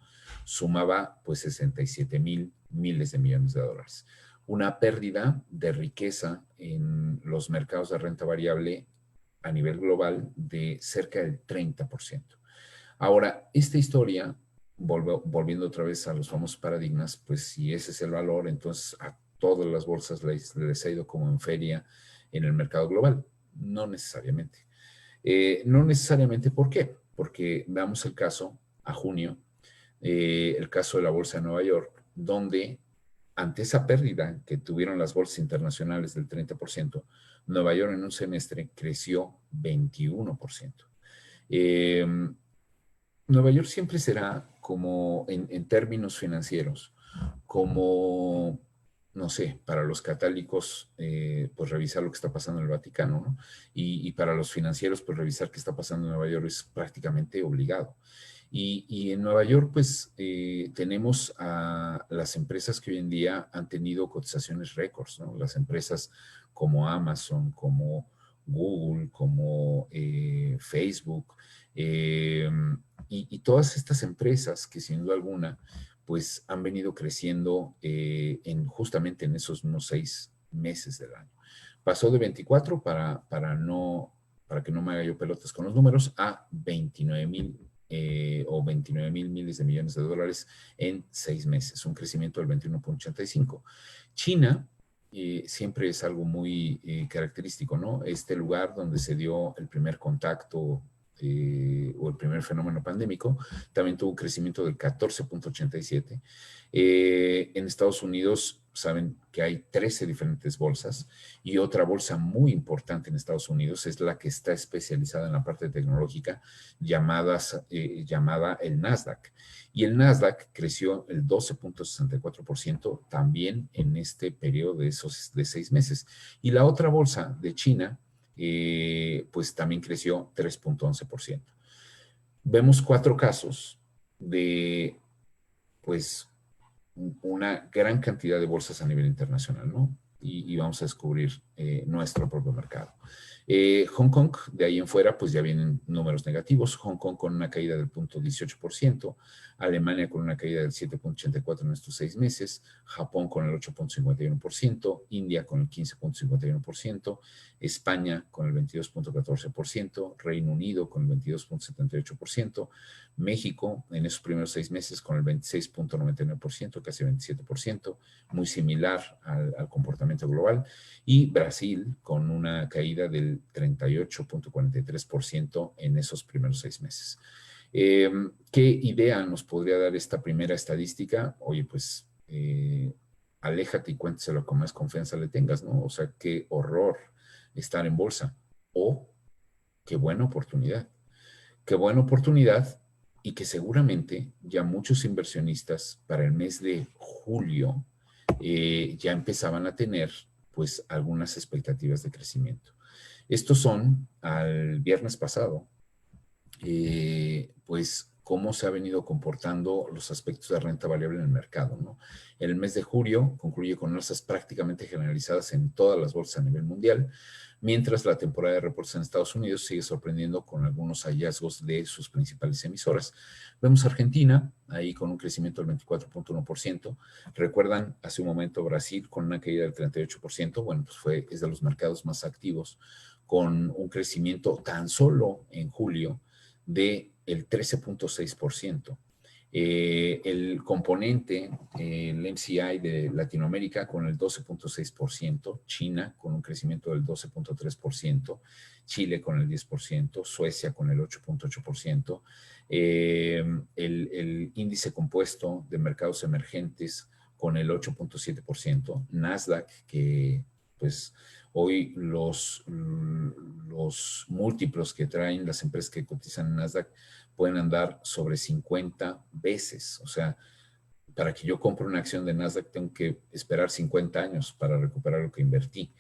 sumaba pues 67,000 miles de millones de dólares. Una pérdida de riqueza en los mercados de renta variable a nivel global de cerca del 30%. Ahora, esta historia, volviendo otra vez a los famosos paradigmas, pues si ese es el valor, entonces a todas las bolsas les ha ido como en feria en el mercado global. No necesariamente. No necesariamente, ¿por qué? Porque veamos el caso a junio, el caso de la Bolsa de Nueva York, donde ante esa pérdida que tuvieron las bolsas internacionales del 30%, Nueva York en un semestre creció 21%. Nueva York siempre será como en términos financieros, como, no sé, para los católicos, pues revisar lo que está pasando en el Vaticano, ¿no? Y para los financieros, pues revisar qué está pasando en Nueva York es prácticamente obligado. Y en Nueva York, pues tenemos a las empresas que hoy en día han tenido cotizaciones récords, ¿no? Las empresas como Amazon, como Google, como Facebook, y todas estas empresas que sin duda alguna, pues han venido creciendo justamente en esos unos 6 meses del año. Pasó de 24 para que no me haga yo pelotas con los números, a 29,000 o 29,000 miles de millones de dólares en 6 meses, un crecimiento del 21,85. China siempre es algo muy característico, ¿no? Este lugar donde se dio el primer contacto o el primer fenómeno pandémico, también tuvo un crecimiento del 14,87. En Estados Unidos saben que hay 13 diferentes bolsas y otra bolsa muy importante en Estados Unidos es la que está especializada en la parte tecnológica llamada el Nasdaq. Y el Nasdaq creció el 12,64% también en este periodo de 6 meses. Y la otra bolsa de China, pues también creció 3,11%. Vemos 4 casos de, pues, una gran cantidad de bolsas a nivel internacional, ¿no? Y vamos a descubrir nuestro propio mercado. Hong Kong, de ahí en fuera, pues ya vienen números negativos. Hong Kong con una caída del 0,18%, Alemania con una caída del 7,84% en estos 6 meses, Japón con el 8,51%, India con el 15,51%, España con el 22,14%, Reino Unido con el 22,78%, México en esos primeros 6 meses con el 26,99%, casi 27%, muy similar al comportamiento global, y Brasil con una caída del 38,43% en esos primeros 6 meses. ¿Qué idea nos podría dar esta primera estadística? Oye, pues aléjate y cuénteselo con más confianza le tengas, ¿no? O sea, qué horror estar en bolsa, o qué buena oportunidad. Qué buena oportunidad, y que seguramente ya muchos inversionistas para el mes de julio ya empezaban a tener pues algunas expectativas de crecimiento. Estos son al viernes pasado, pues cómo se ha venido comportando los aspectos de renta variable en el mercado, ¿no? El mes de julio concluye con alzas prácticamente generalizadas en todas las bolsas a nivel mundial, mientras la temporada de reportes en Estados Unidos sigue sorprendiendo con algunos hallazgos de sus principales emisoras. Vemos Argentina, ahí con un crecimiento del 24.1%. Recuerdan, hace un momento Brasil con una caída del 38%. Bueno, pues es de los mercados más activos, con un crecimiento tan solo en julio del 13.6%. El componente, el MCI de Latinoamérica con el 12.6%, China con un crecimiento del 12.3%, Chile con el 10%, Suecia con el 8.8%, el índice compuesto de mercados emergentes con el 8.7%, Nasdaq, que pues hoy los múltiplos que traen las empresas que cotizan en Nasdaq pueden andar sobre 50 veces. O sea, para que yo compre una acción de Nasdaq tengo que esperar 50 años para recuperar lo que invertí.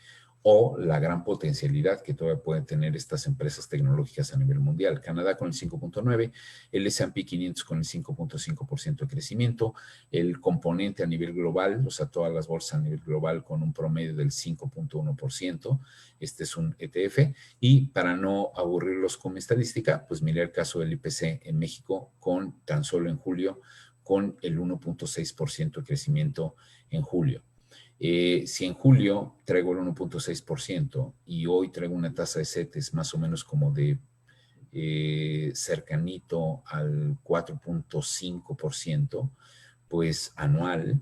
O la gran potencialidad que todavía pueden tener estas empresas tecnológicas a nivel mundial. Canadá con el 5.9%, el S&P 500 con el 5.5% de crecimiento, el componente a nivel global, o sea, todas las bolsas a nivel global con un promedio del 5.1%. Este es un ETF. Y para no aburrirlos con mi estadística, pues miré el caso del IPC en México con tan solo en julio, con el 1.6% de crecimiento en julio. Si en julio traigo el 1.6% y hoy traigo una tasa de CETES más o menos como de cercanito al 4.5%, pues anual,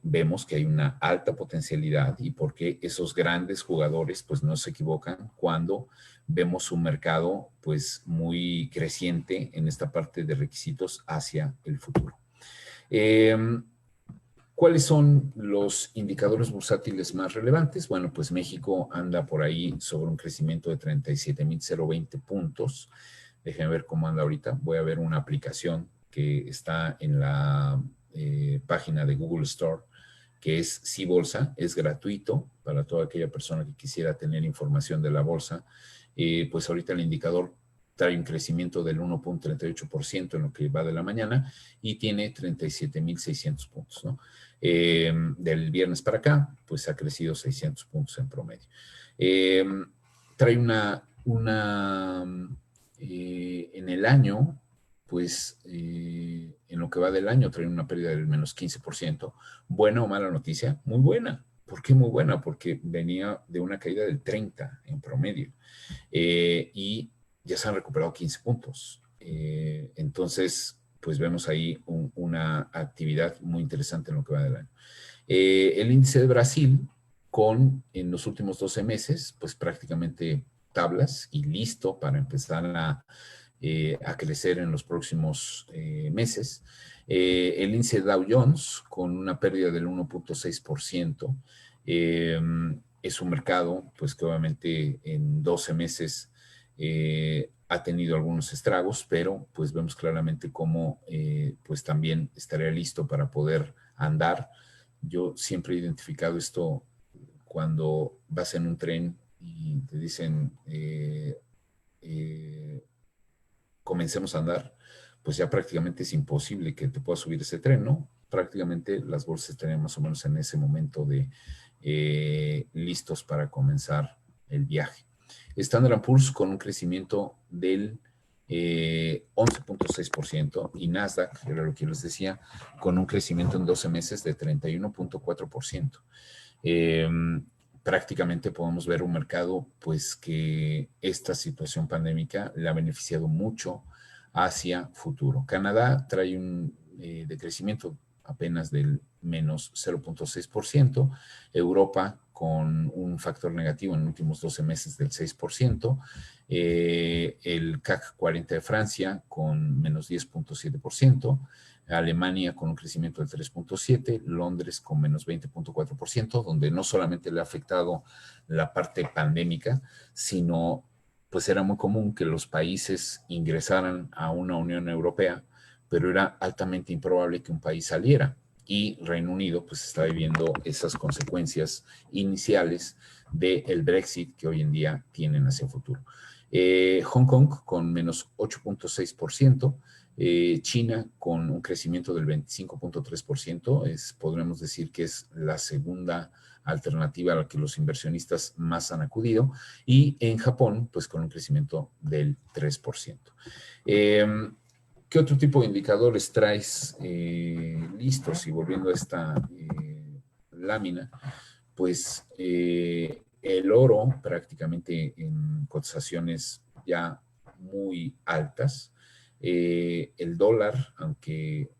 vemos que hay una alta potencialidad y porque esos grandes jugadores pues no se equivocan cuando vemos un mercado pues muy creciente en esta parte de requisitos hacia el futuro. ¿Cuáles son los indicadores bursátiles más relevantes? Bueno, pues México anda por ahí sobre un crecimiento de 37,020 puntos. Déjenme ver cómo anda ahorita. Voy a ver una aplicación que está en la página de Google Store, que es Cibolsa. Es gratuito para toda aquella persona que quisiera tener información de la bolsa. Pues ahorita el indicador trae un crecimiento del 1.38% en lo que va de la mañana y tiene 37,600 puntos, ¿no? Del viernes para acá, pues ha crecido 600 puntos en promedio. Trae en el año, pues en lo que va del año trae una pérdida del menos 15%. ¿Buena o mala noticia? Muy buena. ¿Por qué muy buena? Porque venía de una caída del 30 en promedio y ya se han recuperado 15 puntos. Entonces, pues vemos ahí una actividad muy interesante en lo que va del año. El índice de Brasil en los últimos 12 meses, pues prácticamente tablas y listo para empezar a crecer en los próximos meses. El índice Dow Jones con una pérdida del 1.6%. Es un mercado, pues que obviamente en 12 meses ha tenido algunos estragos, pero pues vemos claramente cómo pues también estaría listo para poder andar. Yo siempre he identificado esto cuando vas en un tren y te dicen comencemos a andar, pues ya prácticamente es imposible que te puedas subir ese tren, ¿no? Prácticamente las bolsas estarían más o menos en ese momento de listos para comenzar el viaje. Standard & Poor's con un crecimiento del 11.6% y Nasdaq, era lo que les decía, con un crecimiento en 12 meses de 31.4%. Prácticamente podemos ver un mercado pues que esta situación pandémica le ha beneficiado mucho hacia futuro. Canadá trae un decrecimiento apenas del menos 0.6%, Europa con un factor negativo en los últimos 12 meses del 6%, el CAC 40 de Francia con menos 10.7%, Alemania con un crecimiento del 3.7%, Londres con menos 20.4%, donde no solamente le ha afectado la parte pandémica, sino pues era muy común que los países ingresaran a una Unión Europea, pero era altamente improbable que un país saliera. Y Reino Unido pues está viviendo esas consecuencias iniciales del Brexit que hoy en día tienen hacia el futuro. Hong Kong con menos 8.6%, China con un crecimiento del 25.3%, podríamos decir que es la segunda alternativa a la que los inversionistas más han acudido, y en Japón, pues con un crecimiento del 3%. ¿Qué otro tipo de indicadores traes listos? Y volviendo a esta lámina, pues el oro prácticamente en cotizaciones ya muy altas. El dólar, aunque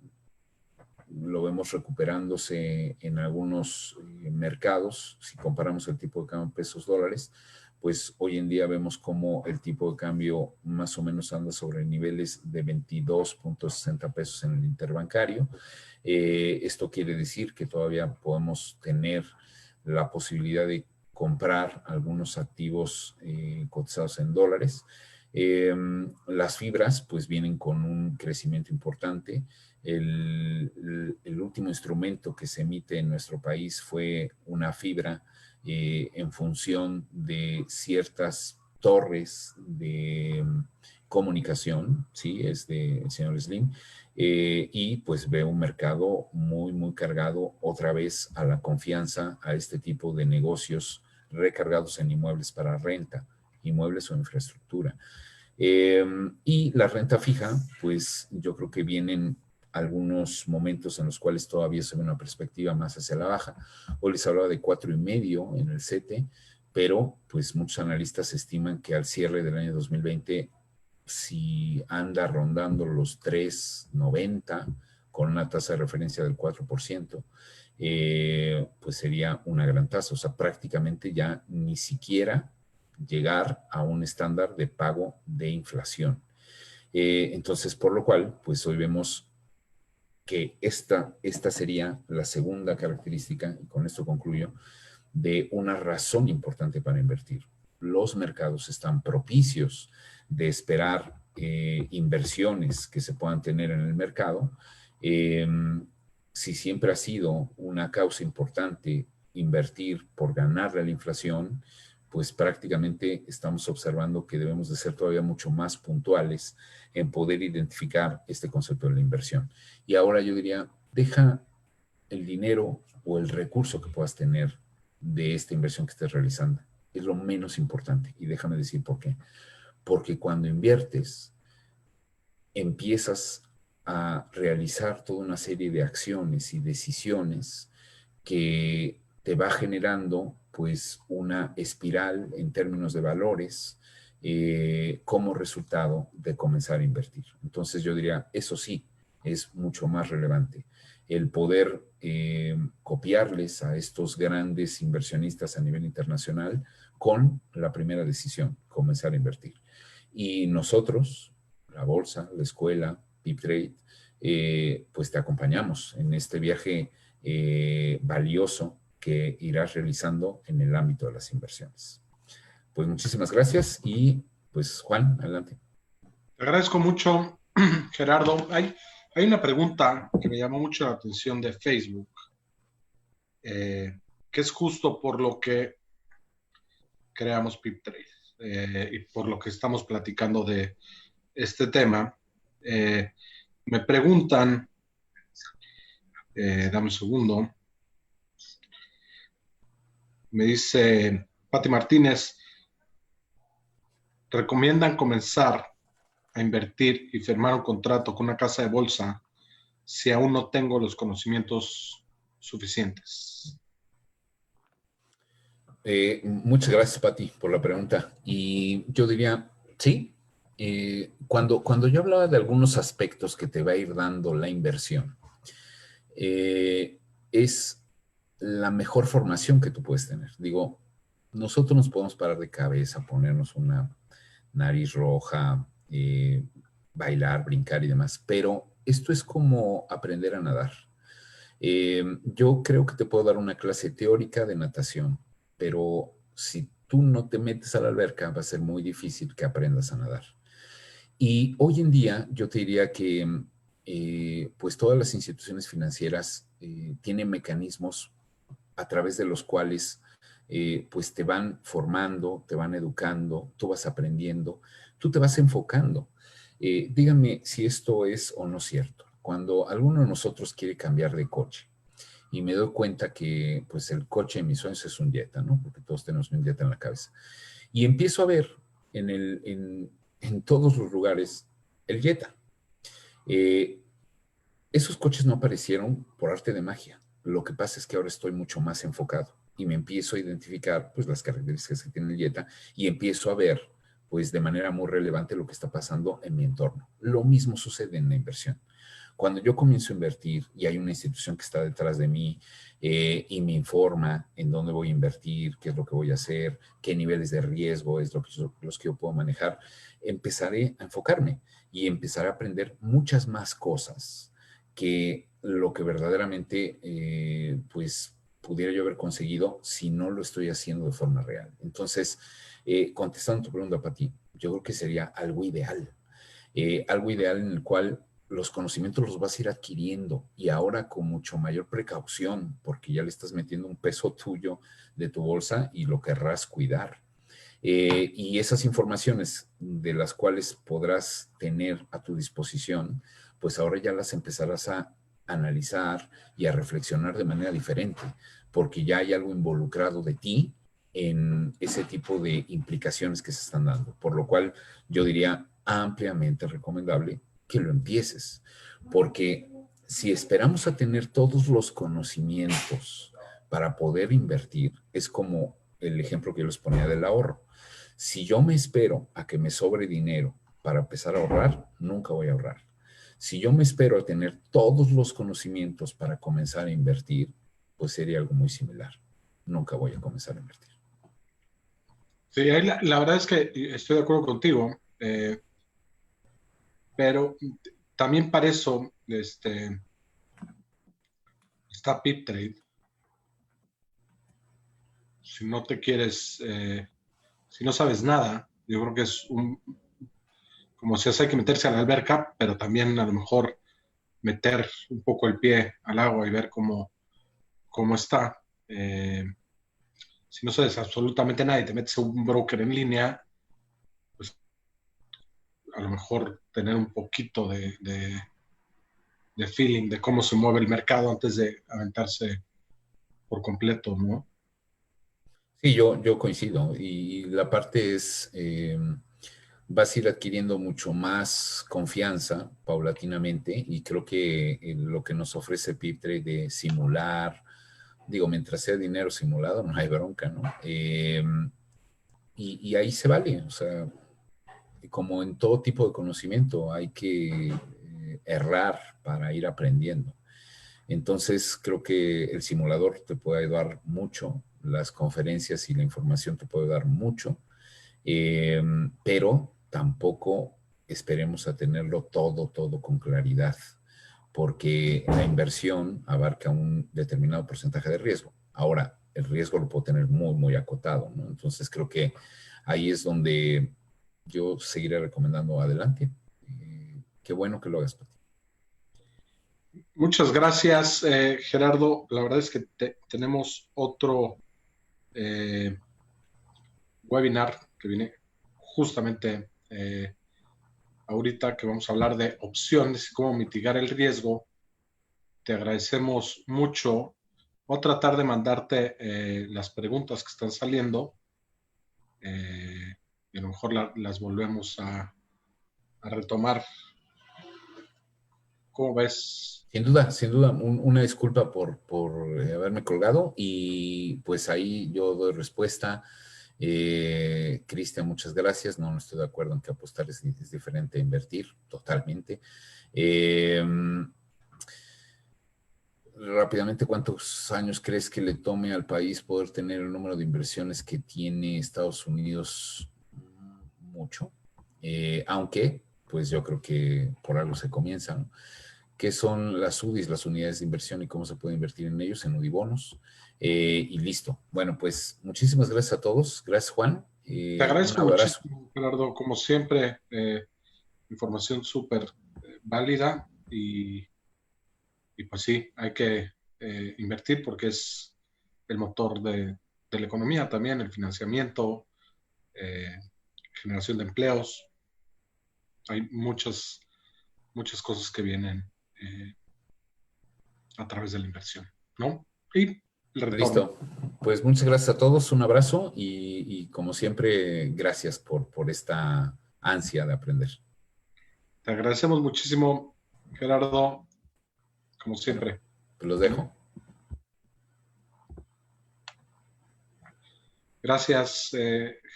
lo vemos recuperándose en algunos mercados, si comparamos el tipo de cambio en pesos dólares, pues hoy en día vemos como el tipo de cambio más o menos anda sobre niveles de 22.60 pesos en el interbancario. Esto quiere decir que todavía podemos tener la posibilidad de comprar algunos activos cotizados en dólares. Las fibras pues vienen con un crecimiento importante. El último instrumento que se emite en nuestro país fue una fibra en función de ciertas torres de comunicación, ¿sí? Es del señor Slim, y pues veo un mercado muy, muy cargado otra vez a la confianza, a este tipo de negocios recargados en inmuebles para renta, inmuebles o infraestructura. Y la renta fija, pues yo creo que vienen algunos momentos en los cuales todavía se ve una perspectiva más hacia la baja. Hoy les hablaba de 4,5 en el CETE, pero pues muchos analistas estiman que al cierre del año 2020, si anda rondando los 3,90 con una tasa de referencia del 4%, pues sería una gran tasa. O sea, prácticamente ya ni siquiera llegar a un estándar de pago de inflación. Entonces, por lo cual, pues hoy vemos que esta sería la segunda característica, y con esto concluyo, de una razón importante para invertir. Los mercados están propicios de esperar inversiones que se puedan tener en el mercado. Si siempre ha sido una causa importante invertir por ganarle a la inflación, pues prácticamente estamos observando que debemos de ser todavía mucho más puntuales en poder identificar este concepto de la inversión. Y ahora yo diría, deja el dinero o el recurso que puedas tener de esta inversión que estés realizando. Es lo menos importante. Y déjame decir por qué. Porque cuando inviertes, empiezas a realizar toda una serie de acciones y decisiones que te va generando pues una espiral en términos de valores como resultado de comenzar a invertir. Entonces yo diría, eso sí, es mucho más relevante. El poder copiarles a estos grandes inversionistas a nivel internacional con la primera decisión, comenzar a invertir. Y nosotros, la bolsa, la escuela, PipTrade, pues te acompañamos en este viaje valioso que irás realizando en el ámbito de las inversiones. Pues muchísimas gracias y pues Juan, adelante. Te agradezco mucho, Gerardo. Hay una pregunta que me llamó mucho la atención de Facebook, que es justo por lo que creamos PipTrade y por lo que estamos platicando de este tema. Me preguntan, dame un segundo, me dice Pati Martínez, ¿recomiendan comenzar a invertir y firmar un contrato con una casa de bolsa si aún no tengo los conocimientos suficientes? Muchas gracias, Pati, por la pregunta. Y yo diría, sí, cuando yo hablaba de algunos aspectos que te va a ir dando la inversión, es la mejor formación que tú puedes tener. Digo, nosotros nos podemos parar de cabeza, ponernos una nariz roja, bailar, brincar y demás, pero esto es como aprender a nadar. Yo creo que te puedo dar una clase teórica de natación, pero si tú no te metes a la alberca, va a ser muy difícil que aprendas a nadar. Y hoy en día yo te diría que pues todas las instituciones financieras tienen mecanismos a través de los cuales pues te van formando, te van educando, tú vas aprendiendo, tú te vas enfocando. Díganme si esto es o no cierto. Cuando alguno de nosotros quiere cambiar de coche y me doy cuenta que pues el coche de mis sueños es un Jetta, ¿no? Porque todos tenemos un Jetta en la cabeza. Y empiezo a ver en todos los lugares el Jetta. Eh, Esos coches no aparecieron por arte de magia. Lo que pasa es que ahora estoy mucho más enfocado y me empiezo a identificar pues las características que tiene el Jetta y empiezo a ver pues de manera muy relevante lo que está pasando en mi entorno. Lo mismo sucede en la inversión. Cuando yo comienzo a invertir y hay una institución que está detrás de mí y me informa en dónde voy a invertir, qué es lo que voy a hacer, qué niveles de riesgo es los que yo puedo manejar, empezaré a enfocarme y empezaré a aprender muchas más cosas que lo que verdaderamente pues pudiera yo haber conseguido si no lo estoy haciendo de forma real. Entonces, contestando tu pregunta, Pati, yo creo que sería algo ideal en el cual los conocimientos los vas a ir adquiriendo y ahora con mucho mayor precaución, porque ya le estás metiendo un peso tuyo de tu bolsa y lo querrás cuidar. Y esas informaciones de las cuales podrás tener a tu disposición, pues ahora ya las empezarás a analizar y a reflexionar de manera diferente, porque ya hay algo involucrado de ti en ese tipo de implicaciones que se están dando, por lo cual yo diría ampliamente recomendable que lo empieces, porque si esperamos a tener todos los conocimientos para poder invertir, es como el ejemplo que yo les ponía del ahorro. Si yo me espero a que me sobre dinero para empezar a ahorrar, nunca voy a ahorrar. Si yo me espero a tener todos los conocimientos para comenzar a invertir, pues sería algo muy similar. Nunca voy a comenzar a invertir. Sí, ahí la verdad es que estoy de acuerdo contigo, pero también para eso está PipTrade. Si no te quieres, si no sabes nada, yo creo que es como si hay que meterse a la alberca, pero también a lo mejor meter un poco el pie al agua y ver cómo está. Si no sabes absolutamente nada y te metes a un broker en línea, pues a lo mejor tener un poquito de feeling de cómo se mueve el mercado antes de aventarse por completo, ¿no? Sí, yo coincido. Y la parte es, vas a ir adquiriendo mucho más confianza paulatinamente y creo que lo que nos ofrece PipTrade de simular, digo, mientras sea dinero simulado, no hay bronca, ¿no? Y ahí se vale, o sea, como en todo tipo de conocimiento, hay que errar para ir aprendiendo. Entonces, creo que el simulador te puede ayudar mucho, las conferencias y la información te puede dar mucho, pero tampoco esperemos a tenerlo todo con claridad, porque la inversión abarca un determinado porcentaje de riesgo. Ahora, el riesgo lo puedo tener muy acotado, ¿no? Entonces, creo que ahí es donde yo seguiré recomendando adelante. Qué bueno que lo hagas, Pati. Muchas gracias, Gerardo. La verdad es que tenemos otro webinar que viene justamente ahorita, que vamos a hablar de opciones y cómo mitigar el riesgo. Te agradecemos mucho. Voy a tratar de mandarte las preguntas que están saliendo y a lo mejor las volvemos a retomar. ¿Cómo ves? Sin duda, una disculpa por haberme colgado y pues ahí yo doy respuesta. Cristian, muchas gracias. No estoy de acuerdo en que apostar es diferente a invertir, totalmente. Rápidamente, ¿cuántos años crees que le tome al país poder tener el número de inversiones que tiene Estados Unidos? Mucho. Aunque, pues yo creo que por algo se comienza, ¿no? ¿Qué son las UDIs, las unidades de inversión y cómo se puede invertir en ellos, en UDIBonos? Y listo. Bueno, pues muchísimas gracias a todos. Gracias, Juan. Te agradezco Un abrazo. muchísimo, Gerardo. Como siempre, información súper válida y pues sí, hay que invertir porque es el motor de la economía también, el financiamiento, generación de empleos. Hay muchas cosas que vienen a través de la inversión, ¿no? Y el retorno. Listo. Pues muchas gracias a todos, un abrazo y como siempre, gracias por esta ansia de aprender. Te agradecemos muchísimo, Gerardo, como siempre. Pues los dejo. Gracias,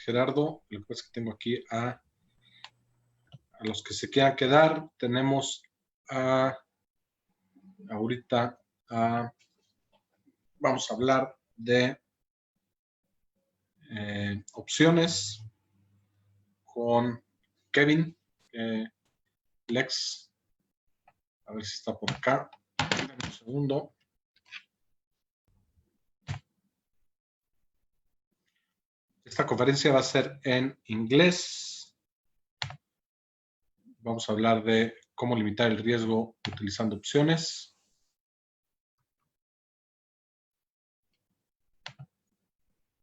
Gerardo. Lo que pasa es que tengo aquí a los que se quieran quedar. Tenemos ahorita vamos a hablar de opciones con Kevin Lex. A ver si está por acá. Dame un segundo. Esta conferencia va a ser en inglés. Vamos a hablar de cómo limitar el riesgo utilizando opciones.